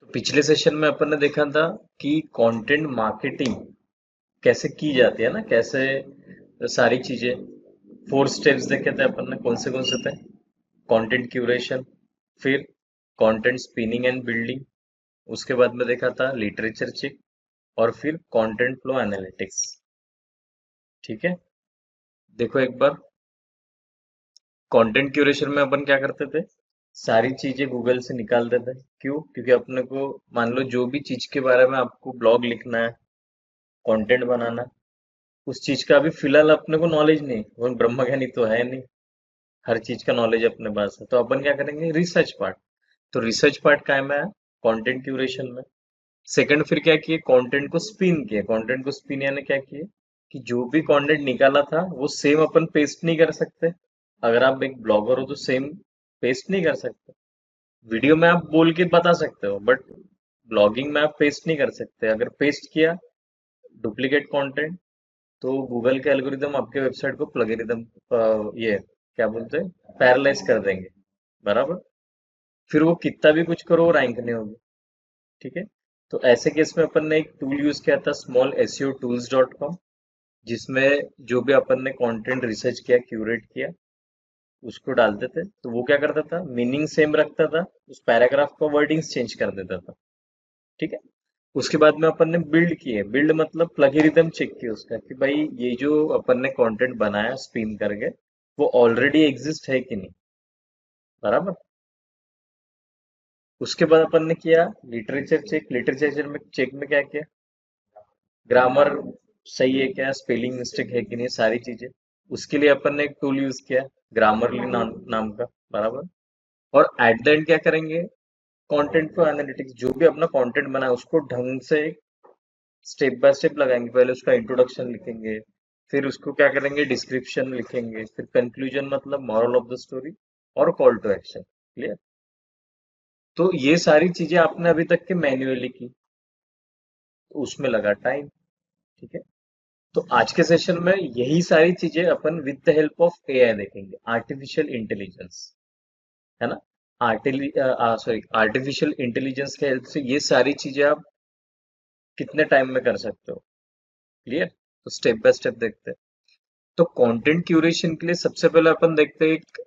तो पिछले सेशन में अपन ने देखा था कि कंटेंट मार्केटिंग कैसे की जाती है ना, कैसे सारी चीजें 4 स्टेप्स देखे थे अपन ने। कौन से थे? कंटेंट क्यूरेशन, फिर कंटेंट स्पिनिंग एंड बिल्डिंग, उसके बाद में देखा था लिटरेचर चेक, और फिर कंटेंट फ्लो एनालिटिक्स। ठीक है, देखो एक बार। कंटेंट क्यूरेशन में अपन क्या करते थे, सारी चीजें गूगल से निकालते थे। क्यों? क्योंकि अपने को मान लो जो भी चीज के बारे में आपको ब्लॉग लिखना है, कंटेंट बनाना, उस चीज का अभी फिलहाल अपने को नॉलेज नहीं, वो ब्रह्मज्ञानी तो है नहीं, हर चीज का नॉलेज अपने पास है। तो अपन क्या करेंगे, रिसर्च पार्ट। तो रिसर्च पार्ट काय में है, कंटेंट क्यूरेशन में। सेकंड फिर क्या किए, कंटेंट को स्पिन किए। कंटेंट को स्पिन यानी क्या किए कि जो भी कंटेंट निकाला था वो सेम अपन पेस्ट नहीं कर सकते। अगर आप एक ब्लॉगर हो तो सेम पेस्ट नहीं कर सकते। वीडियो में आप बोल के बता सकते हो, बट ब्लॉगिंग में आप पेस्ट नहीं कर सकते। अगर पेस्ट किया डुप्लीकेट कंटेंट, तो गूगल के एल्गोरिदम आपके वेबसाइट को प्लगरिदम, ये क्या बोलते हैं, पैरालाइज कर देंगे। बराबर। फिर वो कितना भी कुछ करो, रैंक नहीं होगी। ठीक है। तो ऐसे केस में अपन ने एक टूल यूज किया था, small SEO tools dot com, जिसमें जो भी अपन ने कंटेंट रिसर्च किया, क्यूरेट किया, उसको डालते थे। तो वो क्या करता था, मीनिंग सेम रखता था, उस पैराग्राफ का वर्डिंग्स चेंज कर देता था। ठीक है। उसके बाद में अपन ने बिल्ड किए। बिल्ड मतलब प्लगरिदम चेक किया उसका कि भाई ये जो अपन ने कंटेंट बनाया स्पिन करके, वो ऑलरेडी एग्जिस्ट है कि नहीं। बराबर। उसके बाद अपन ने किया लिटरेचर चेक। लिटरेचर में चेक में क्या किया, ग्रामर सही है क्या, स्पेलिंग मिस्टेक है कि नहीं, सारी चीजें। उसके लिए अपन ने एक टूल यूज किया, ग्रामरली नाम का। बराबर। और एट द एंड क्या करेंगे, कंटेंट को एनालिटिक्स, जो भी अपना कंटेंट बना है उसको ढंग से स्टेप बाय स्टेप लगाएंगे। पहले उसका इंट्रोडक्शन लिखेंगे, फिर उसको क्या करेंगे, डिस्क्रिप्शन लिखेंगे, फिर कंक्लूजन मतलब मॉरल ऑफ द स्टोरी, और कॉल टू एक्शन। क्लियर? तो ये सारी चीजें आपने अभी तक के मैन्युअली की, तो उसमें लगा टाइम। ठीक है। तो आज के सेशन में यही सारी चीजें अपन with the help of AI देखेंगे, आर्टिफिशियल इंटेलिजेंस। है ना? आर्टिफिशियल इंटेलिजेंस के हेल्प से ये सारी चीजें आप कितने टाइम में कर सकते हो। क्लियर? तो स्टेप बाय स्टेप देखते हैं। तो कंटेंट क्यूरेशन के लिए सबसे पहले अपन देखते हैं एक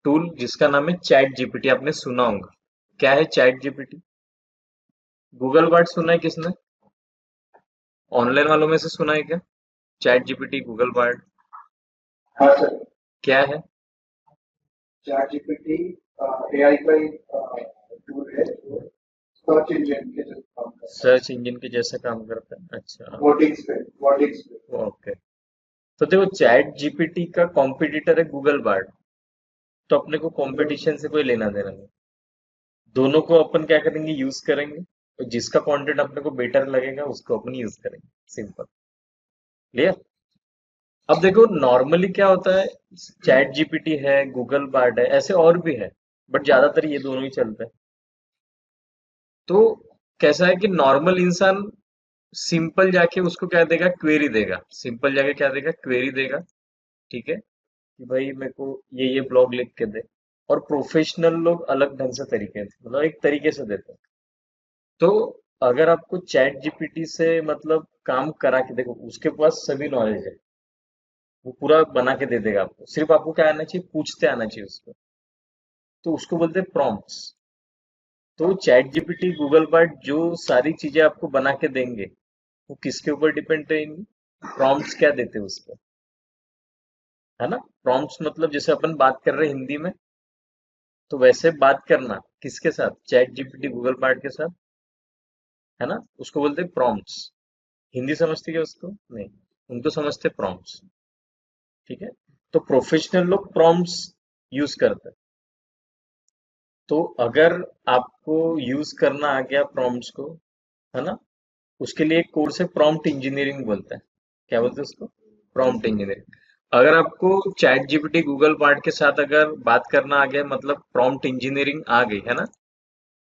टूल जिसका नाम है चैट जीपीटी। आपने सुना होगा। क्या है चैट जीपीटी? गूगल बार्ड सुना है किसने? ऑनलाइन वालों में से सुना है क्या? चैट जीपीटी, गूगल बार्ड हाँ सर। क्या है? चैट जीपीटी एआई का एक टूल है जो सर्च इंजन के जैसे काम करता है। सर्च इंजन के जैसा काम करता है, अच्छा। वर्डिंग्स पे। ओके। तो देखो, चैट जीपीटी का कॉम्पिटिटर है गूगल बार्ड। तो अपने को मतलब कंपटीशन से कोई लेना देना नहीं। दोनों को अपन क्या करेंगे, यूज करेंगे, और जिसका कंटेंट अपने को बेटर लगेगा उसको अपन यूज करेंगे। सिंपल। क्लियर? अब देखो, नॉर्मली क्या होता है, चैट जीपीटी है, गूगल बार्ड है, ऐसे और भी है, बट ज्यादातर ये दोनों ही चलते हैं। तो कैसा है कि नॉर्मल इंसान सिंपल जाके उसको क्या देगा, क्वेरी देगा। सिंपल जाके क्या देगा, क्वेरी देगा। ठीक है, कि भाई मेरे को ये ब्लॉग लिख के दे। और प्रोफेशनल लोग अलग ढंग से तरीके से, मतलब एक तरीके से देते हैं। तो अगर आपको चैट जीपीटी से मतलब काम करा के देखो, उसके पास सभी नॉलेज है, वो पूरा बना के दे देगा आपको। सिर्फ आपको क्या आना चाहिए, पूछते आना चाहिए उसको। तो उसको बोलते हैं प्रॉम्प्ट्स। तो चैट जीपीटी, गूगल बार्ड जो सारी चीजें आपको बना के देंगे, वो किसके ऊपर डिपेंड रहेंगी, प्रॉम्प्ट्स क्या देते हैं उसको। है ना? प्रॉम्प्ट्स मतलब जैसे अपन बात कर रहे हैं हिंदी में, तो वैसे बात करना किसके साथ, चैट जीपीटी, गूगल बार्ड के साथ। है ना? उसको बोलते हैं प्रॉम्प्ट्स। हिंदी समझते क्या उसको? नहीं, उनको समझते प्रॉम्प्ट्स। ठीक है। तो प्रोफेशनल लोग प्रॉम्प्ट्स यूज करते हैं। तो अगर आपको यूज करना आ गया प्रॉम्प्ट्स को, है ना, उसके लिए एक कोर्स है, प्रॉम्प्ट इंजीनियरिंग बोलते हैं। क्या बोलते हैं उसको? Prompt engineering. अगर आपको चैट जीपीटी, गूगल बार्ड के साथ अगर बात करना आ गया, मतलब प्रॉम्प्ट इंजीनियरिंग आ गई, है ना,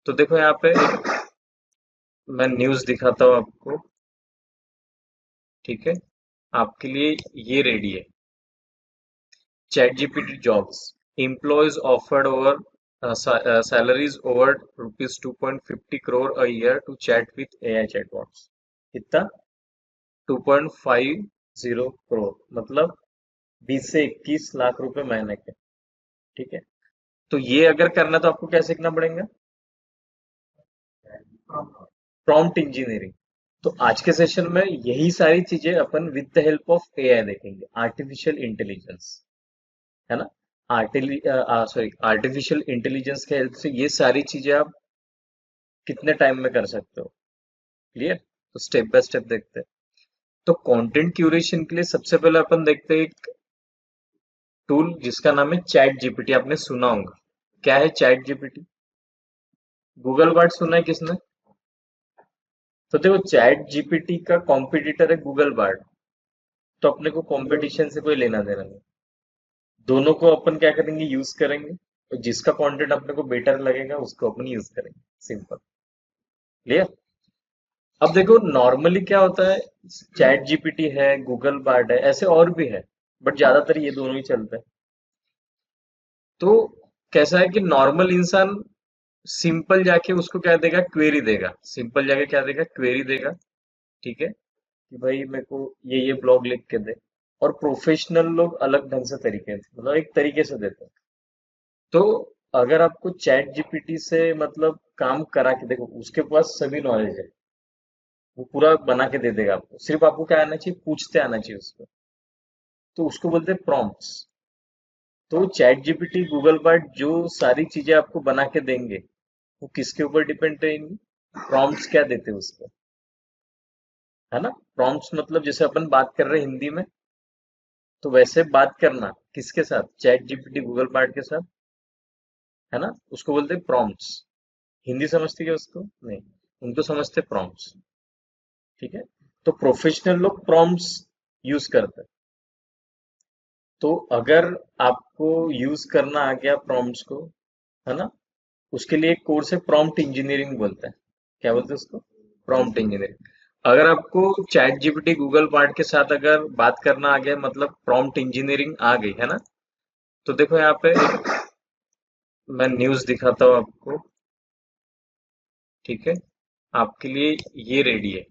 तो देखो यहाँ पे एक मैं न्यूज दिखाता हूँ आपको। ठीक है, आपके लिए ये रेडी है। Chat GPT jobs, employees offered over salaries over ₹2.50 crore a year to chat with AI chatbots. कितना? 2.50 crore, मतलब 20 से 21 लाख रुपए महीने के। ठीक है, तो ये अगर करना तो आपको क्या सीखना पड़ेगा? Prompt engineering. तो आज के सेशन में यही सारी चीजें अपन with the help of AI देखेंगे, आर्टिफिशियल इंटेलिजेंस, है ना। आर्टिफिशियल इंटेलिजेंस के हेल्प से ये सारी चीजें आप कितने टाइम में कर सकते हो। क्लियर? तो स्टेप बाय स्टेप देखते हैं। तो कंटेंट क्यूरेशन के लिए सबसे पहले अपन देखते हैं एक टूल जिसका नाम है चैट जीपीटी। आपने सुना होगा। क्या है चैट जीपीटी? गूगल बार्ड सुना है किसने? तो देखो, चैट जीपीटी का कॉम्पिटिटर है गूगल बार्ड। तो अपने को कंपटीशन से कोई लेना देना नहीं। दोनों को अपन क्या करेंगे, यूज करेंगे, तो जिसका कंटेंट अपने को बेटर लगेगा उसको अपन यूज करेंगे। सिंपल। क्लियर? अब देखो, नॉर्मली क्या होता है, चैट जीपीटी है, गूगल बार्ड है, ऐसे और भी है, बट ज्यादातर ये दोनों ही चलते हैं। तो कैसा है कि नॉर्मल इंसान सिंपल जाके उसको क्या देगा, क्वेरी देगा। सिंपल जाके क्या देगा, क्वेरी देगा। ठीक है, कि भाई मेरे को ये ब्लॉग लिख के दे। और प्रोफेशनल लोग अलग ढंग से तरीके, मतलब एक तरीके से देते हैं। तो अगर आपको चैट जीपीटी से मतलब काम करा के देखो, उसके पास सभी नॉलेज है, वो पूरा बना के दे देगा आपको। सिर्फ आपको क्या आना चाहिए, पूछते आना चाहिए उसको। तो उसको बोलते हैं प्रॉम्प्ट्स। तो चैट जीपीटी, गूगल बार्ड जो सारी चीजें आपको बना के देंगे, वो किसके ऊपर डिपेंड रहेंगी? प्रॉम्प्ट्स क्या देते हैं उसको, है ना। प्रॉम्प्ट्स मतलब जैसे अपन बात कर रहे हैं हिंदी में, तो वैसे बात करना किसके साथ, चैट जीपीटी गूगल बार्ड के साथ, है ना। उसको बोलते हैं प्रॉम्प्ट्स। हिंदी समझती है उसको? नहीं, उनको समझते प्रॉम्प्ट्स। ठीक है, तो प्रोफेशनल लोग प्रॉम्प्ट्स यूज करते हैं। तो अगर आपको यूज करना आ गया प्रॉम्प्ट्स को, है ना, उसके लिए एक कोर्स है, प्रॉम्प्ट इंजीनियरिंग बोलते हैं। क्या बोलते हैं उसको? Prompt engineering. अगर आपको चैट जीपीटी गूगल बार्ड के साथ अगर बात करना आ गया, मतलब प्रॉम्प्ट इंजीनियरिंग आ गई, है ना, तो देखो यहाँ पे एक मैं न्यूज दिखाता हूँ आपको। ठीक है, आपके लिए ये रेडी है।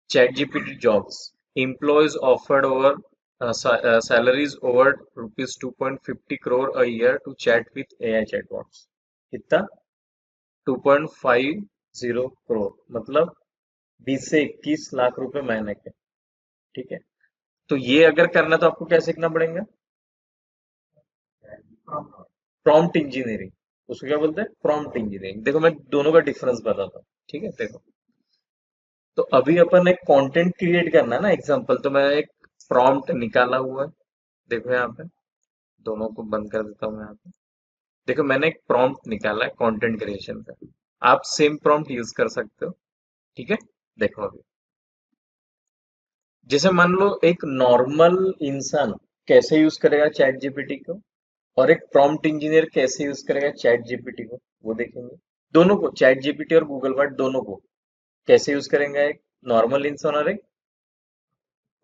ChatGPT jobs. Employees offered over salaries over ₹2.50 crore a year to chat with AI chatbots. कितना? 2.50 crore, मतलब 20 से 21 लाख रुपए महीने के। ठीक है, तो ये अगर करना तो आपको क्या सीखना पड़ेगा? Prompt engineering. उसको क्या बोलते हैं? Prompt engineering. देखो, मैं दोनों का डिफरेंस बताता हूँ। ठीक है, देखो, तो अभी अपन एक कंटेंट क्रिएट करना है ना, एग्जांपल, तो मैं एक प्रॉम्प्ट निकाला हुआ है। देखो यहाँ पे, दोनों को बंद कर देता हूँ मैं यहाँ पे। देखो, मैंने एक प्रॉम्प्ट निकाला है कंटेंट क्रिएशन का। आप सेम प्रॉम्प्ट यूज कर सकते हो। ठीक है, देखो अभी, जैसे मान लो एक नॉर्मल इंसान कैसे यूज करेगा चैट जीपीटी को, और एक प्रॉम्प्ट इंजीनियर कैसे यूज करेगा चैट जीपीटी को, वो देखेंगे। दोनों को, चैट जीपीटी और गूगल वर्ड, दोनों को कैसे यूज करेंगे, एक नॉर्मल इंसान और एक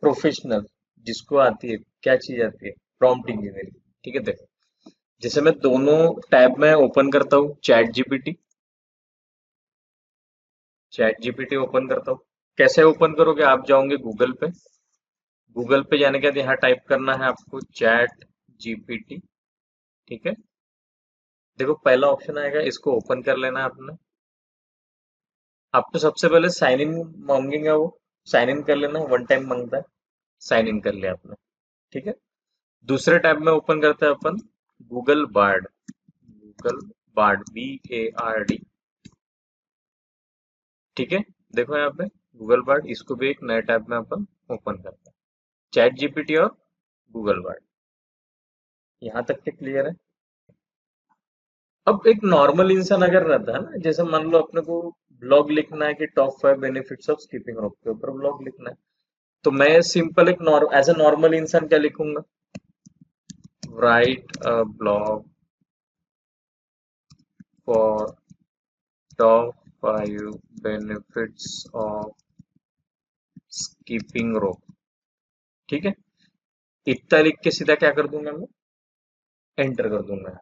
प्रोफेशनल, जिसको आती है, क्या चीज आती है, प्रॉम्प्ट इंजीनियरिंग। ठीक है, देखो, जैसे मैं दोनों टैब में ओपन करता हूँ, चैट जीपीटी ओपन करता हूँ। कैसे ओपन करोगे, आप जाओगे गूगल पे। गूगल पे जाने के बाद यहाँ टाइप करना है आपको चैट जीपीटी। ठीक है, देखो पहला ऑप्शन आएगा, इसको ओपन कर लेना है आपने। आपको सबसे पहले साइन इन मांगेगा, वो साइन इन कर लेना, वन टाइम मांगता है। साइन इन कर लिया आपने। ठीक है, दूसरे टैब में ओपन करते हैं अपन Google Bard. Google Bard, BARD। ठीक है, देखो यहाँ पे गूगल बार्ड, इसको भी एक नए टैब में अपन ओपन करते हैं। चैट जीपीटी और गूगल बार्ड, यहाँ तक के क्लियर है। अब एक नॉर्मल इंसान अगर रहता है ना, जैसे मान लो अपने को ब्लॉग लिखना है कि टॉप 5 बेनिफिट्स ऑफ स्कीपिंग रोप के ऊपर ब्लॉग लिखना है, तो मैं सिंपल एक एज ए नॉर्मल इंसान क्या लिखूंगा, write a blog for top 5 benefits of skipping rope. ठीक है, इतना लिख के सीधा क्या कर दूंगा मैं, एंटर कर दूंगा।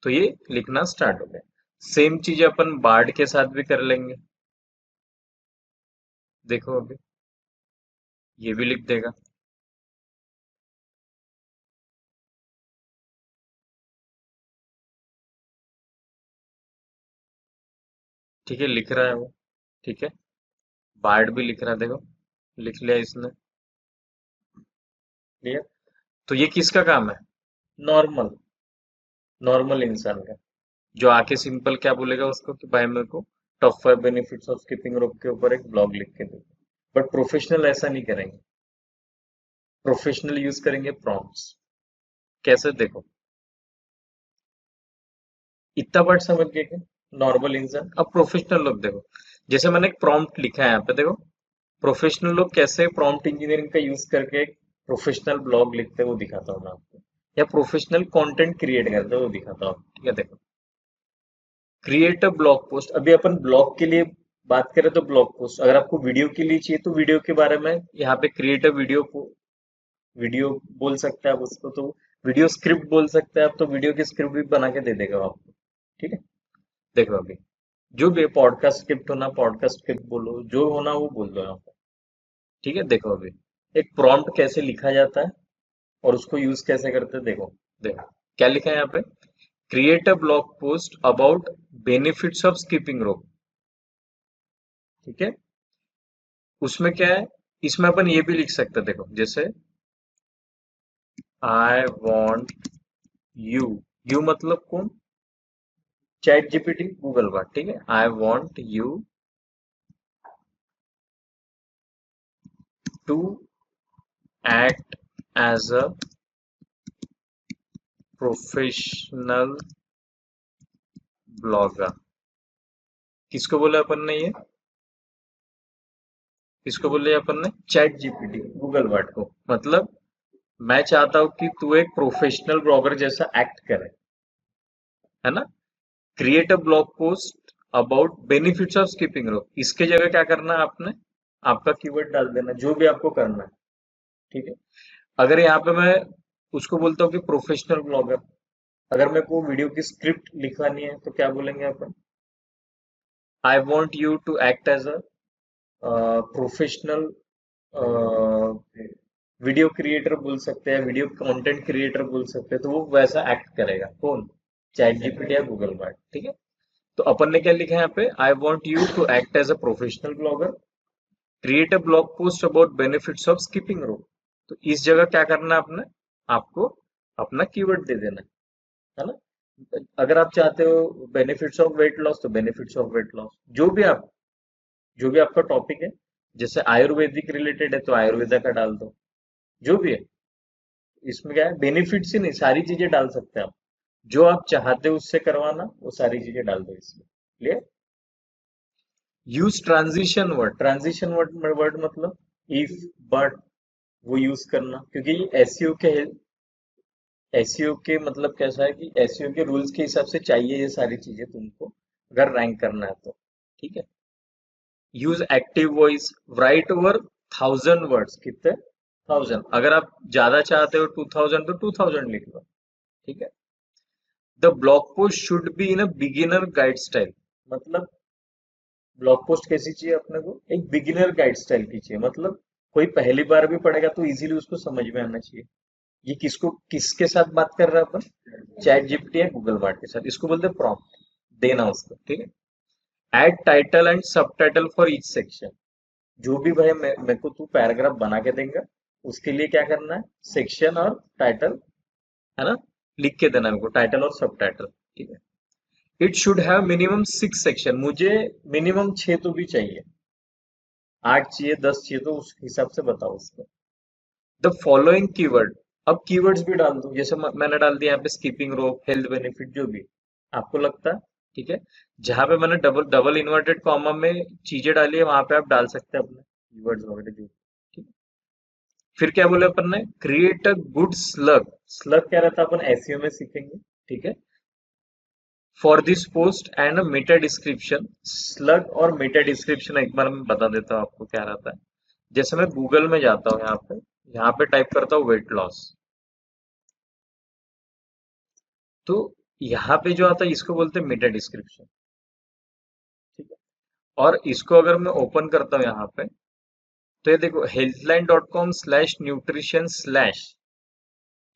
तो ये लिखना स्टार्ट हो गया। सेम चीज अपन बार्ड के साथ भी कर लेंगे। देखो अभी ये भी लिख देगा। ठीक है, लिख रहा है वो। ठीक है, बार्ड भी लिख रहा है, देखो लिख लिया इसने। क्लियर। तो ये किसका काम है? नॉर्मल, नॉर्मल इंसान का, जो आके सिंपल क्या बोलेगा उसको कि भाई मेरे को टॉप 5 बेनिफिट्स ऑफ स्किपिंग रोप के ऊपर एक ब्लॉग लिख के दो। बट प्रोफेशनल ऐसा नहीं करेंगे। प्रोफेशनल यूज करेंगे प्रॉम्प्ट्स। कैसे? देखो, इतना वर्ड समझ गए क्या? नॉर्मल इंसान। अब प्रोफेशनल लोग देखो, जैसे मैंने एक प्रॉम्प्ट लिखा है यहाँ पे, देखो प्रोफेशनल लोग कैसे प्रॉम्प्ट इंजीनियरिंग का यूज करके एक प्रोफेशनल ब्लॉग लिखते हैं वो दिखाता हूँ मैं आपको, या प्रोफेशनल कंटेंट क्रिएट करते हैं वो दिखाता हूँ। ठीक है, देखो क्रिएट अ ब्लॉग पोस्ट। अभी अपन ब्लॉग के लिए बात करें तो ब्लॉग पोस्ट, अगर आपको वीडियो के लिए चाहिए तो वीडियो के बारे में यहाँ पे क्रिएट अ वीडियो, वीडियो बोल सकते हैं आप उसको, तो वीडियो स्क्रिप्ट बोल सकते हैं आप, तो वीडियो की स्क्रिप्ट भी बना के दे देगा वो आपको। ठीक है, देखो अभी जो भी पॉडकास्ट स्क्रिप्ट होना पॉडकास्ट स्क्रिप्ट बोलो, जो होना वो बोल दो यहाँ पे। ठीक है, देखो अभी एक प्रॉम्प्ट कैसे लिखा जाता है और उसको यूज कैसे करते हैं, देखो। देखो क्या लिखा है यहाँ पे, create a blog post about benefits of skipping रोप। ठीक है, उसमें क्या है, इसमें अपन ये भी लिख सकते हैं, देखो जैसे आई वॉन्ट यू। यू मतलब कौन? चैट जीपीटी, गूगल बात। ठीक है, I want you to act as a professional blogger. किसको बोला अपन ने ये? किसको बोले अपन ने? चैट जीपीटी, गूगल बात को। मतलब मैं चाहता हूं कि तू एक प्रोफेशनल ब्लॉगर जैसा एक्ट करे, है ना। Create a blog post about benefits of skipping रोप, इसके जगह क्या करना है आपने? आपका कीवर्ड डाल देना जो भी आपको करना है। ठीक है, अगर यहाँ पे मैं उसको बोलता हूँ कि प्रोफेशनल ब्लॉगर, अगर मेरे को वीडियो की स्क्रिप्ट लिखवानी है तो क्या बोलेंगे अपन? I want you to act as a professional video creator बोल सकते हैं, वीडियो कंटेंट क्रिएटर बोल सकते हैं, तो वो वैसा एक्ट करेगा। कौन? चैट जीपीटी या गूगल बार्ड। ठीक है, तो अपन ने क्या लिखा है यहाँ पे, I want you to act as a professional blogger, create a blog post about benefits of skipping rope. तो इस जगह क्या करना है आपने? आपको अपना कीवर्ड दे देना है ना। अगर आप चाहते हो बेनिफिट्स ऑफ वेट लॉस तो बेनिफिट्स ऑफ वेट लॉस, जो भी आपका टॉपिक है, जैसे आयुर्वेदिक रिलेटेड है तो आयुर्वेदा का डाल दो, जो भी है। इसमें क्या है, बेनिफिट्स ही नहीं सारी चीजें डाल सकते हैं आप, जो आप चाहते हो उससे करवाना वो सारी चीजें डाल दो इसमें। क्लियर। यूज ट्रांजिशन वर्ड मतलब इफ, बट, वो यूज करना, क्योंकि एसईओ के एसईओ के मतलब कैसा है कि एसईओ के रूल्स के हिसाब से चाहिए ये सारी चीजें तुमको, अगर रैंक करना है तो। ठीक है, use active voice, right over 1000 words. कितने? 1000। अगर आप ज्यादा चाहते हो 2000 तो 2000 लिख लो। ठीक है, the blog post should be in a beginner guide style. मतलब ब्लॉग पोस्ट कैसी चाहिए अपने को? एक बिगिनर गाइड स्टाइल की चाहिए, मतलब कोई पहली बार भी पढ़ेगा तो इजीली उसको समझ में आना चाहिए। ये किसके साथ बात कर रहे हैं अपन? चैट जीपीटी या गूगल बार्ड के साथ। इसको बोलते हैं प्रॉम्प्ट देना उसको। ठीक है, एड टाइटल एंड सब टाइटल फॉर ईच सेक्शन। जो भी भाई मेरे को तू पैराग्राफ बना के देगा उसके लिए क्या करना है, सेक्शन और टाइटल, है ना, लिख के देना मेरे को, टाइटल और सब टाइटल। ठीक है, it should have minimum 6 section. मुझे मिनिमम 6 तो भी चाहिए, 8 चाहिए, 10 चाहिए, तो उस हिसाब से बताओ उसको। The following keyword. अब कीवर्ड्स भी डाल दो, जैसे मैंने डाल दिया यहाँ पे स्कीपिंग रोप, हेल्थ बेनिफिट, जो भी आपको लगता है। ठीक है, जहां पे मैंने डबल डबल इन्वर्टेड कॉमा में चीजें डाली है वहां पे आप डाल सकते हैं अपने कीवर्ड्स वगैरह जो। ठीक है, फिर क्या बोले अपन ने, create a good slug. Slug क्या रहता है अपन एसईओ में सीखेंगे। ठीक है, for this post and Meta description. Slug और मेटा डिस्क्रिप्शन एक बार मैं बता देता हूँ आपको क्या रहता है। जैसे मैं गूगल में जाता हूँ, यहाँ पे टाइप करता हूँ वेट लॉस, तो यहाँ पे जो आता है इसको बोलते हैं मेटा डिस्क्रिप्शन। ठीक है। और इसको अगर मैं ओपन करता हूँ यहाँ पे, तो ये देखो healthline.com/nutrition/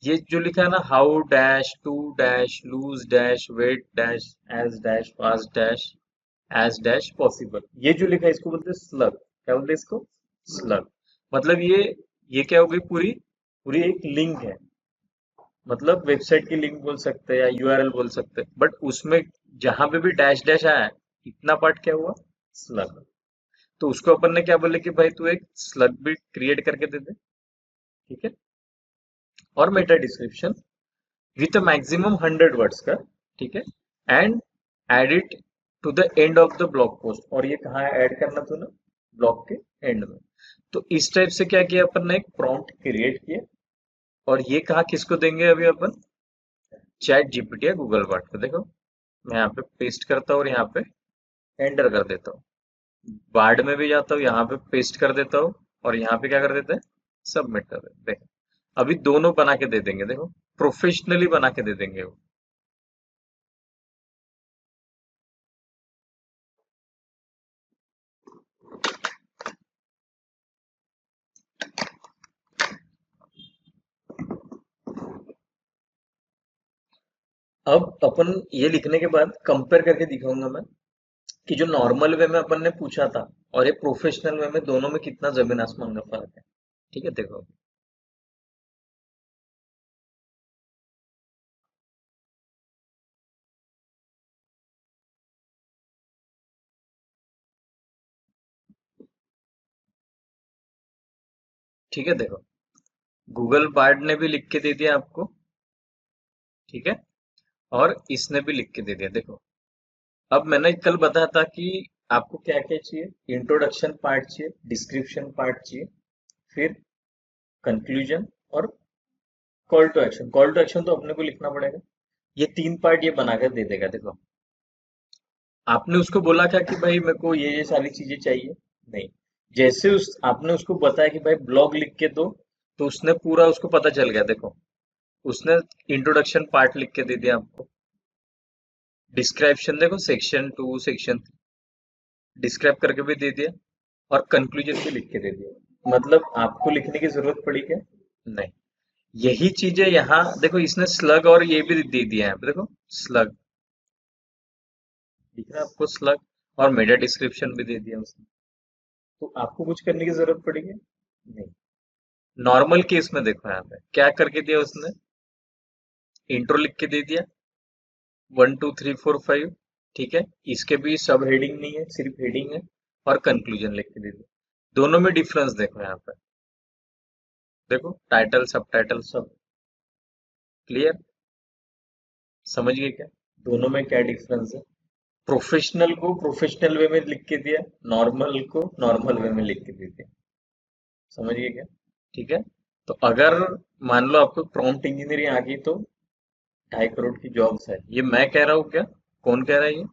ये जो लिखा है ना, how dash to dash lose dash weight dash dash fast dash as dash possible, ये जो लिखा है इसको बोलते हैं स्लग। क्या बोलते हैं इसको? स्लग। मतलब ये क्या हो गई, पूरी पूरी एक लिंक है। मतलब वेबसाइट की लिंक बोल सकते हैं या यूआरएल बोल सकते हैं, बट उसमें जहां पे भी डैश डैश आया है, इतना पार्ट क्या हुआ? स्लग। तो उसको अपन ने क्या बोले कि भाई तू एक स्लग भी क्रिएट करके दे दे। ठीक है। और meta description with a maximum 100 words का। ठीक है। And add it to the end of the blog post. और ये कहाँ ऐड करना था ना? ब्लॉग के एंड में। तो इस टाइप से क्या किया अपन ने, एक प्रॉम्प्ट क्रिएट किया। और ये कहा किसको देंगे अभी अपन? चैट जीपीटी या गूगल बार्ड को। देखो मैं यहाँ पे पेस्ट करता हूँ और यहाँ पे एंटर कर देता हूँ। बार्ड में भी जाता हूँ, यहाँ पे पेस्ट कर देता हूँ और यहाँ पे क्या कर देते हैं? सबमिट कर देते हैं। देखो अभी दोनों बना के दे देंगे, देखो प्रोफेशनली बना के दे देंगे वो। अब अपन ये लिखने के बाद कंपेयर करके दिखाऊंगा मैं कि जो नॉर्मल वे में अपन ने पूछा था और ये प्रोफेशनल वे में, दोनों में कितना जमीन आसमान का फर्क है। ठीक है, देखो। ठीक है, देखो गूगल बार्ड ने भी लिख के दे दिया आपको। ठीक है। और इसने भी लिख के दे दिया, देखो। अब मैंने कल बताया था कि आपको क्या क्या चाहिए। इंट्रोडक्शन पार्ट चाहिए, डिस्क्रिप्शन पार्ट चाहिए, फिर कंक्लूजन और call to action. Call to action तो अपने को लिखना पड़ेगा। ये तीन पार्ट ये बनाकर दे देगा, देखो। आपने उसको बोला क्या कि भाई मेरे को ये सारी चीजें चाहिए? नहीं। जैसे उस आपने उसको बताया कि भाई ब्लॉग लिख के दो, तो उसने पूरा, उसको पता चल गया, देखो। उसने इंट्रोडक्शन पार्ट लिख के दे दिया आपको। डिस्क्रिप्शन देखो, सेक्शन 2 सेक्शन डिस्क्राइब करके भी दे दिया। और कंक्लूजन भी लिख के दे दिया। मतलब आपको लिखने की जरूरत पड़ी क्या? नहीं। यही चीजें यहाँ देखो, इसने स्लग और ये भी दे दिया है, देखो स्लग। दिख रहा है आपको? स्लग। और मेटा डिस्क्रिप्शन भी दे दिया उसने। तो आपको कुछ करने की जरूरत पड़ेगी? नहीं। नॉर्मल केस में देखो यहाँ पे क्या करके दिया उसने। इंट्रो लिख के दे दिया, 1 2 3 4 5। ठीक है। इसके भी सब हेडिंग नहीं है, सिर्फ हेडिंग है। और कंक्लूजन लिख के दे दिया। दोनों में डिफरेंस देखो यहाँ पे। देखो टाइटल सब टाइटल सब क्लियर। समझ गए क्या? दोनों में क्या डिफरेंस है? प्रोफेशनल को प्रोफेशनल वे में लिख के दिया, नॉर्मल को नॉर्मल वे में लिख के दे दिया। समझ गए क्या? ठीक है। तो अगर मान लो आपको प्रॉम्प्ट इंजीनियरिंग आ गई, तो 2.5 करोड़ की जॉब्स है। ये मैं कह रहा हूँ क्या? कौन कह रहा है ये?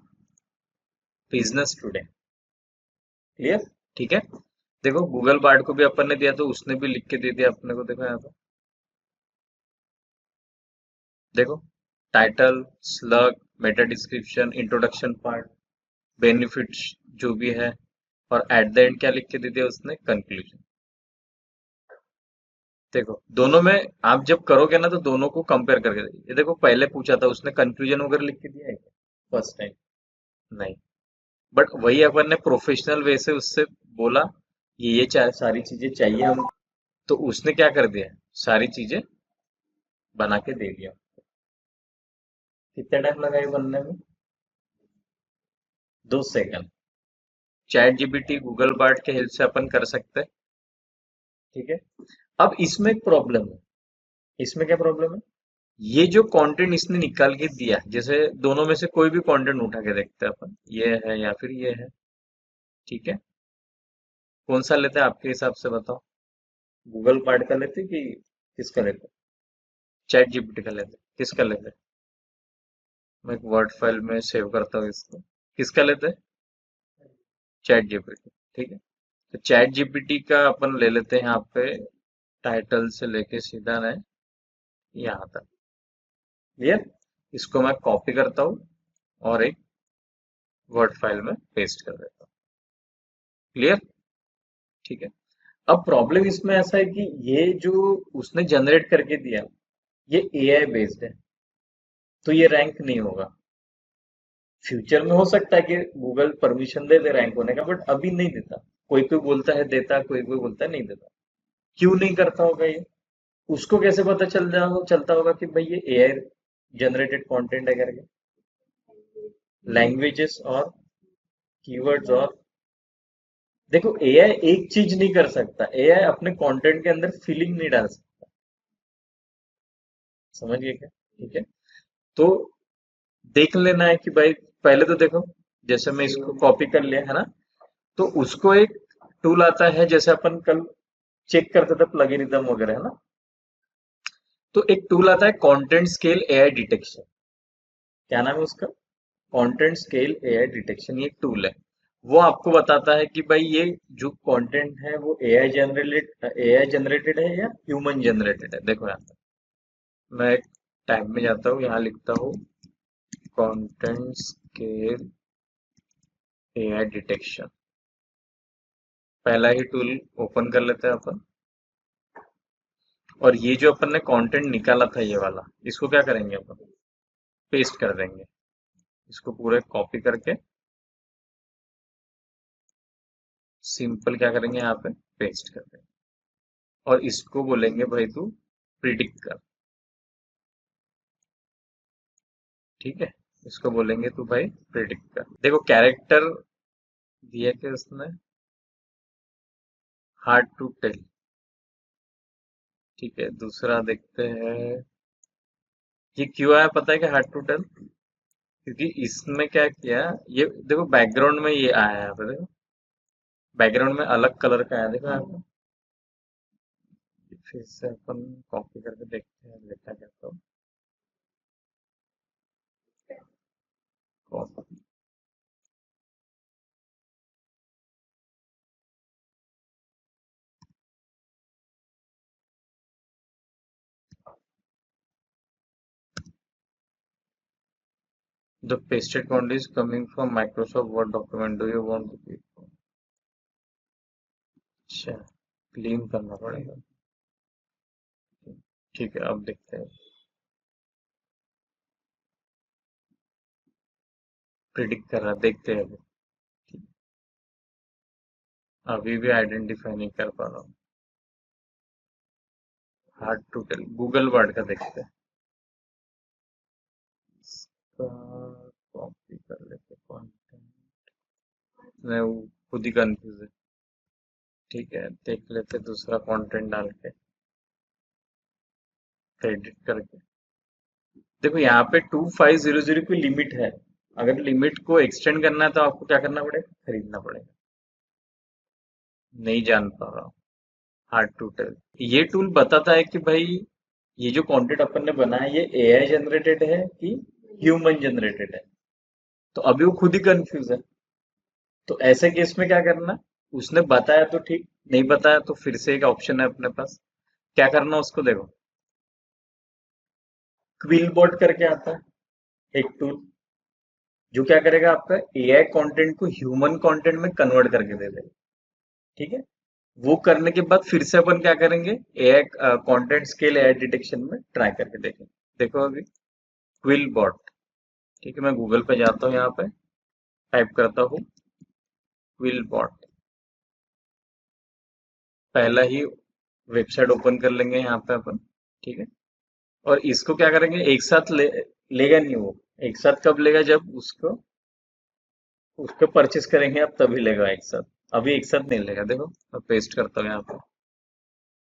Business today. क्लियर? ठीक है। देखो गूगल बार्ड को भी अपन ने दिया, तो उसने भी लिख के दे दिया अपने को। देखो यहाँ पे, देखो title, slug, Meta description, introduction part, benefits जो भी है। और एट द एंड क्या लिख के दे दिया उसने? कंक्लूजन। देखो दोनों में आप जब करोगे ना, तो दोनों को कंपेयर करके ये देखो, पहले पूछा था उसने कंक्लूजन वगैरह लिख के दिया है क्या फर्स्ट टाइम? नहीं। बट वही अपन ने प्रोफेशनल वे से उससे बोला, ये सारी चीजें चाहिए हम। तो उसने क्या कर दिया? सारी चीजें बना के दे दिया। कितना टाइम लगा ये बनने में? 2 second. Chat GPT Google Bard के हेल्प से अपन कर सकते हैं। ठीक है। अब इसमें एक प्रॉब्लम है। इसमें क्या प्रॉब्लम है? ये जो कंटेंट इसने निकाल के दिया, जैसे दोनों में से कोई भी कंटेंट उठा के देखते हैं अपन, ये है या फिर ये है। ठीक है। कौन सा लेते हैं आपके हिसाब से, बताओ? गूगल बार्ड का लेते कि किसका लेते? चैट जीपीटी का लेते? किसका लेते? मैं एक वर्ड फाइल में सेव करता हूँ इसको। किसका लेते? Chat GPT. ठीक है। तो चैट जीपीटी का अपन ले लेते हैं यहाँ पे, टाइटल से लेके सीधा है यहाँ तक। क्लियर? इसको मैं कॉपी करता हूँ और एक वर्ड फाइल में पेस्ट कर देता हूँ। क्लियर? ठीक है। अब प्रॉब्लम इसमें ऐसा है कि ये जो उसने जनरेट करके दिया, ये एआई बेस्ड है, तो ये रैंक नहीं होगा। फ्यूचर में हो सकता है कि गूगल परमिशन दे दे रैंक होने का, बट अभी नहीं देता। कोई कोई बोलता है देता, कोई कोई बोलता है नहीं देता। क्यों नहीं करता होगा ये? उसको कैसे पता चलता होगा कि भाई ये एआई जनरेटेड कंटेंट है करके? लैंग्वेजेस और कीवर्ड्स और देखो, एआई एक चीज नहीं कर सकता, एआई अपने कंटेंट के अंदर फीलिंग नहीं डाल सकता। समझ गए क्या? ठीक है। तो देख लेना है कि भाई, पहले तो देखो, जैसे मैं इसको कॉपी कर लिया है ना, तो उसको एक टूल आता है, जैसे अपन कल चेक करते थे प्लगरिज्म वगैरह, है ना। तो एक टूल आता है कंटेंट स्केल एआई डिटेक्शन। क्या नाम है उसका? कंटेंट स्केल एआई डिटेक्शन, ये टूल है। वो आपको बताता है कि भाई ये जो कंटेंट है वो एआई जनरेटेड है या ह्यूमन जनरेटेड है। देखो यहाँ पे मैं एक टाइप में जाता हूँ, यहाँ लिखता हूँ कंटेंट स्केल एआई डिटेक्शन। पहला ही टूल ओपन कर लेते हैं अपन। और ये जो अपन ने कंटेंट निकाला था, ये वाला, इसको क्या करेंगे अपन? पेस्ट कर देंगे। इसको पूरे कॉपी करके सिंपल क्या करेंगे, यहाँ पे पेस्ट कर देंगे। और इसको बोलेंगे भाई तू प्रिडिक्ट कर। ठीक है। इसको बोलेंगे तू भाई प्रिडिक्ट कर। देखो कैरेक्टर दिया कि उसने हार्ड टू टेल। ठीक है, दूसरा देखते हैं। ये क्यों आया पता है कि हार्ड टू टेल? क्योंकि इसमें क्या किया, ये देखो बैकग्राउंड में ये आया है यहाँ पे, देखो बैकग्राउंड में अलग कलर का है, देखो यहाँ पे। फिर से अपन कॉपी करके देखते हैं लिखा क्या तो। Copy. The pasted content is coming from Microsoft Word document. Do you want to keep? अच्छा, क्लीन करना पड़ेगा। ठीक है, अब देखते हैं। प्रिडिक्ट कर रहा, देखते हैं अभी। अभी भी आइडेंटिफाई नहीं कर पा रहा हूँ। Hard to tell, Google word का देखते हैं। इसका कॉपी कर लेते कंटेंट। मैं वो खुद ही कंफ्यूज है। ठीक है, देख लेते दूसरा कंटेंट डाल के क्रेडिट करके। देखो यहाँ पे 2500 की लिमिट है। अगर लिमिट को एक्सटेंड करना है तो आपको क्या करना पड़ेगा? खरीदना पड़ेगा। नहीं जान पा रहा हूँ। Hard to tell. ये टूल बताता है कि भाई ये जो कंटेंट अपन ने बनाया ये एआई जनरेटेड है कि ह्यूमन जनरेटेड है। तो अभी वो खुद ही कंफ्यूज है। तो ऐसे केस में क्या करना? उसने बताया तो ठीक, नहीं बताया तो फिर से एक ऑप्शन है अपने पास। क्या करना उसको, देखो क्विलबॉट करके आता है एक टूल, जो क्या करेगा, आपका एआई कंटेंट को ह्यूमन कंटेंट में कन्वर्ट करके दे देगा। ठीक है। वो करने के बाद फिर से अपन क्या करेंगे, AI content scale AI detection में ट्राई करके देखेंगे। देखो अभी क्विल बॉट। ठीक है, मैं गूगल पे जाता हूँ, यहाँ पे टाइप करता हूँ क्विल बॉट। पहला ही वेबसाइट ओपन कर लेंगे यहाँ पे अपन। ठीक है। और इसको क्या करेंगे, एक साथ लेगा नहीं वो। एक साथ कब लेगा? जब उसको उसको परचेस करेंगे आप, तभी लेगा एक साथ। अभी एक साथ नहीं लेगा। देखो मैं पेस्ट करता हूँ यहाँ पे।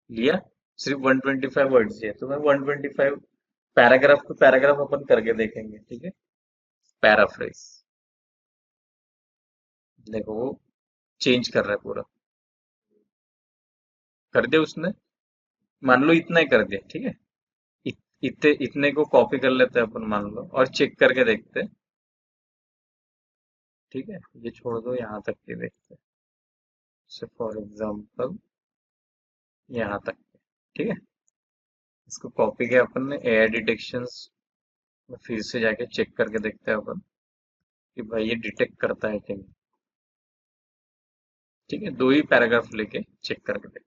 लिया। सिर्फ 125 वर्ड्स है, तो मैं 125 पैराग्राफ टू पैराग्राफ अपन करके देखेंगे। ठीक है। पैराफ्रेज। देखो वो चेंज कर रहा है पूरा। कर दिया उसने। मान लो इतना ही कर दिया। ठीक है। इतने को कॉपी कर लेते हैं अपन, मान लो, और चेक करके देखते हैं। ठीक है, ये छोड़ दो, यहाँ तक के देखते हैं। जैसे फॉर एग्जाम्पल यहाँ तक। ठीक है। इसको कॉपी किया अपन ने एआई डिटेक्शन फिर से जाके चेक करके देखते हैं अपन कि भाई ये डिटेक्ट करता है कि नहीं। ठीक है, दो ही पैराग्राफ लेके चेक करके देखते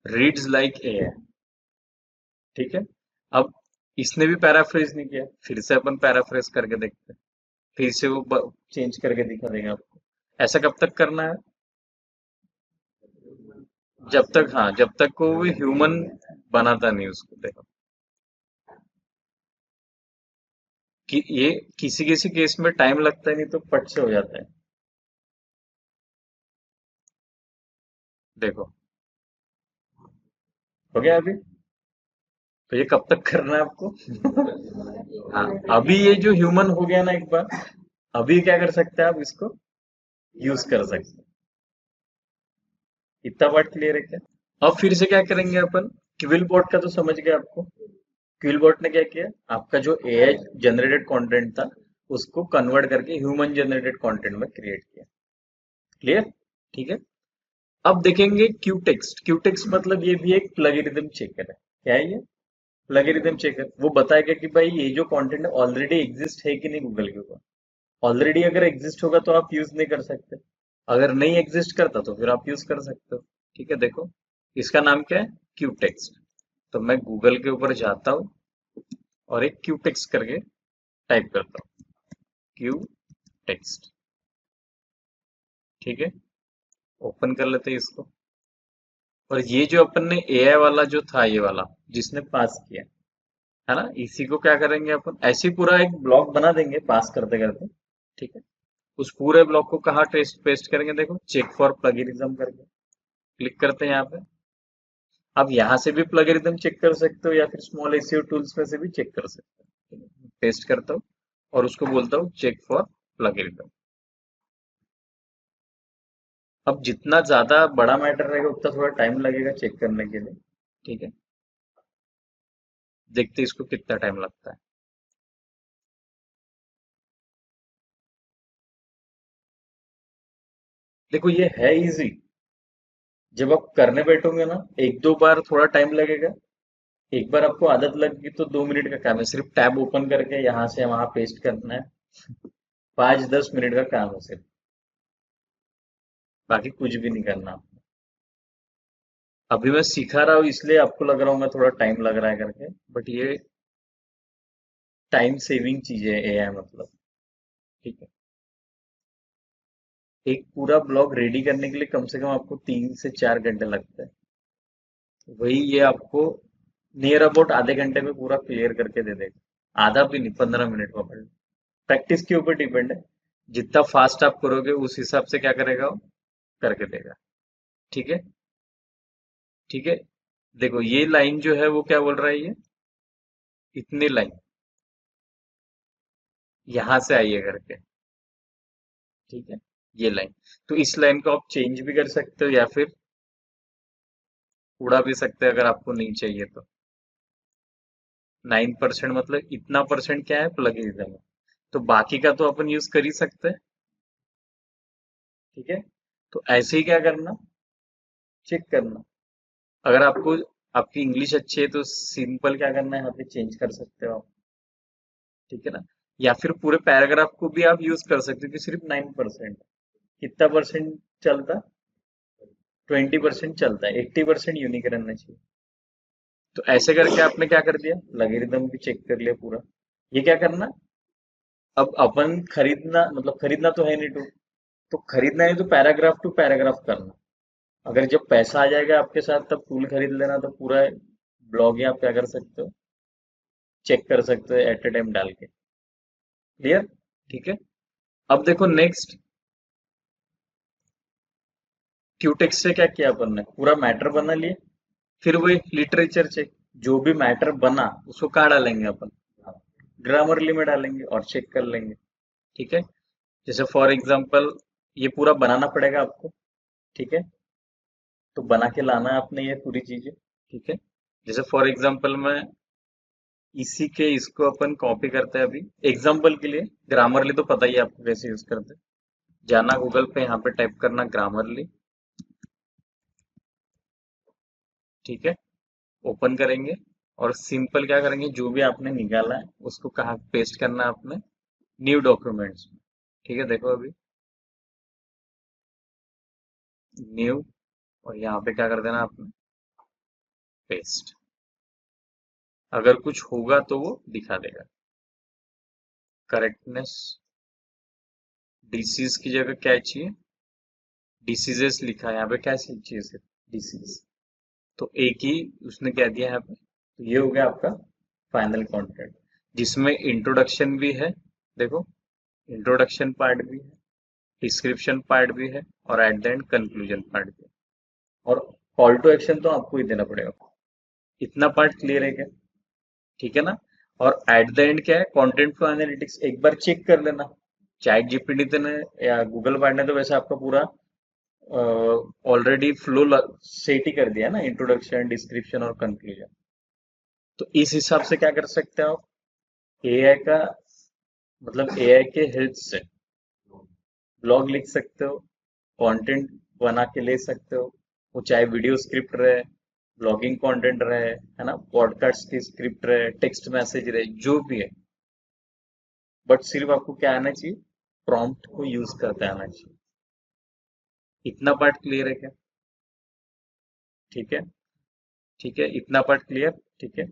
हैं। रीड्स लाइक ए है। ठीक है, अब इसने भी पैराफ्रेज नहीं किया, फिर से अपन पैराफ्रेज करके देखते हैं। फिर से वो चेंज करके दिखा देगा आपको। ऐसा कब तक करना है? जब तक, हाँ, जब तक को वो ह्यूमन बनाता नहीं उसको। देखो कि ये किसी किसी केस में टाइम लगता है, नहीं तो पट से हो जाता है। देखो, हो गया अभी। तो ये कब तक करना है आपको? हाँ, अभी ये जो ह्यूमन हो गया ना एक बार, अभी क्या कर सकते हैं आप इसको यूज कर सकते हैं। इतना पार्ट क्लियर है क्या? अब फिर से क्या करेंगे अपन? क्विल बोर्ड का तो समझ गए आपको। क्विल बोर्ड ने क्या किया, आपका जो एआई जनरेटेड कंटेंट था उसको कन्वर्ट करके ह्यूमन जनरेटेड कंटेंट में क्रिएट किया। क्लियर? ठीक है। अब देखेंगे क्यू टेक्स्ट। क्यू टेक्स्ट मतलब ये भी एक प्लगरिदम चेकर है। क्या है ये? प्लगरिदम चेकर। वो बताएगा कि भाई ये जो कंटेंट ऑलरेडी एग्जिस्ट है कि नहीं गूगल के ऊपर। ऑलरेडी अगर एग्जिस्ट होगा तो आप यूज नहीं कर सकते, अगर नहीं एग्जिस्ट करता तो फिर आप यूज कर सकते हो। ठीक है, देखो इसका नाम क्या है? Q text. तो मैं गूगल के ऊपर जाता हूँ और एक क्यू टेक्स्ट करके टाइप करता हूँ, क्यू टेक्स्ट। ठीक है, ओपन कर लेते हैं इसको। और ये जो अपन ने एआई वाला जो था, ये वाला जिसने पास किया है ना, इसी को क्या करेंगे अपन, ऐसे ही पूरा एक ब्लॉक बना देंगे पास करते करते। ठीक है, उस पूरे ब्लॉक को कहाँ टेस्ट पेस्ट करेंगे? देखो, चेक फॉर प्लगरिज्म करके क्लिक करते हैं यहाँ पे। आप यहाँ से भी प्लगरिज्म चेक कर सकते हो या फिर स्मॉल एसईओ टूल्स में से भी चेक कर सकते हो। पेस्ट करता हूँ और उसको बोलता हूँ चेक फॉर प्लगरिज्म। अब जितना ज्यादा बड़ा मैटर रहेगा उतना थोड़ा टाइम लगेगा चेक करने के लिए। ठीक है, देखते हैं इसको कितना टाइम लगता है। देखो ये है इजी। जब आप करने बैठोगे ना, एक दो बार थोड़ा टाइम लगेगा। एक बार आपको आदत लग गई तो 2 मिनट का काम है, सिर्फ टैब ओपन करके यहाँ से वहां पेस्ट करना है। 5-10 मिनट का काम है सिर्फ, बाकी कुछ भी नहीं करना। अभी मैं सिखा रहा हूँ इसलिए आपको लग रहा होगा थोड़ा टाइम लग रहा है करके, बट ये टाइम सेविंग चीज है एआई मतलब। ठीक है, एक पूरा ब्लॉग रेडी करने के लिए कम से कम आपको 3 से 4 घंटे लगते हैं। वही ये आपको नियर अबाउट आधे घंटे में पूरा क्लियर करके दे देगा। आधा भी नहीं, 15 मिनट में पढ़। प्रैक्टिस के ऊपर डिपेंड है, जितना फास्ट आप करोगे उस हिसाब से क्या करेगा वो, करके देगा। ठीक है। ठीक है, देखो ये लाइन जो है वो क्या बोल रहा है, ये इतनी लाइन यहां से आई है करके। ठीक है, ये लाइन, तो इस लाइन को आप चेंज भी कर सकते हो या फिर उड़ा भी सकते हो अगर आपको नहीं चाहिए तो। 9% मतलब इतना परसेंट क्या है, प्लगरिज्म है। तो बाकी का तो अपन यूज कर ही सकते हैं। ठीक है, तो ऐसे ही क्या करना, चेक करना। अगर आपको, आपकी इंग्लिश अच्छी है तो सिंपल क्या करना है, यहाँ पे चेंज कर सकते हो आप। ठीक है ना, या फिर पूरे पैराग्राफ को भी आप यूज कर सकते हो कि सिर्फ 9%। कितना परसेंट चलता है? 20% चलता है, 80% यूनिक रहना चाहिए। तो ऐसे करके आपने क्या कर दिया, लॉगरिदम भी चेक कर लिया पूरा। ये क्या करना, अब अपन खरीदना, मतलब खरीदना तो है नहीं टू, तो खरीदना है तो पैराग्राफ टू पैराग्राफ करना। अगर जब पैसा आ जाएगा आपके साथ तब टूल खरीद लेना, तो पूरा ब्लॉग ही आप क्या कर सकते हो, चेक कर सकते हो एट ए टाइम डाल के। क्लियर? ठीक है, अब देखो नेक्स्ट, क्यूटेक्स से क्या किया अपन ने, पूरा मैटर बना लिया। फिर वही लिटरेचर चेक, जो भी मैटर बना उसको कहाँ डालेंगे अपन, ग्रामरली में डालेंगे और चेक कर लेंगे। ठीक है, जैसे फॉर एग्जांपल ये पूरा बनाना पड़ेगा आपको। ठीक है, तो बना के लाना है आपने ये पूरी चीजें। ठीक है, जैसे फॉर एग्जांपल मैं इसी के इसको अपन कॉपी करते हैं अभी एग्जांपल के लिए। ग्रामरली तो पता ही है आपको कैसे यूज करते हैं। जाना गूगल पे, यहाँ पे टाइप करना ग्रामरली। ठीक है, ओपन करेंगे और सिंपल क्या करेंगे, जो भी आपने निकाला है उसको कहाँ पेस्ट करना है आपने, न्यू डॉक्यूमेंट्स में। ठीक है, देखो अभी न्यू, और यहाँ पे क्या कर देना आपने, पेस्ट। अगर कुछ होगा तो वो दिखा देगा। करेक्टनेस, डिसीज की जगह क्या चाहिए, डिसीजेस लिखा है यहाँ पे, क्या चीज है, डिसीज। तो एक ही उसने क्या दिया यहाँ पे, तो ये हो गया आपका फाइनल कंटेंट, जिसमें इंट्रोडक्शन भी है, देखो इंट्रोडक्शन पार्ट भी है, डिस्क्रिप्शन पार्ट भी है, और at the end conclusion part भी है। और कॉल टू एक्शन तो आपको ही देना पड़ेगा। इतना पार्ट क्लियर है क्या, ठीक है ना। और एट द एंड क्या है, कंटेंट फ्लो एनालिटिक्स एक बार चेक कर लेना। चैट जीपीटी ने या गूगल बार्ड ने तो वैसे आपका पूरा ऑलरेडी फ्लो सेट ही कर दिया ना, इंट्रोडक्शन, डिस्क्रिप्शन और कंक्लूजन। तो इस हिसाब से क्या कर सकते हो आप, एआई का मतलब एआई के हेल्प से ब्लॉग लिख सकते हो, कंटेंट बना के ले सकते हो, वो चाहे वीडियो स्क्रिप्ट रहे, ब्लॉगिंग कंटेंट रहे, है ना, पॉडकास्ट की स्क्रिप्ट रहे, टेक्स्ट मैसेज रहे, जो भी है। बट सिर्फ आपको क्या आना चाहिए, प्रॉम्प्ट को यूज करते आना चाहिए। इतना पार्ट क्लियर है क्या, ठीक है, ठीक है, इतना पार्ट क्लियर, ठीक है।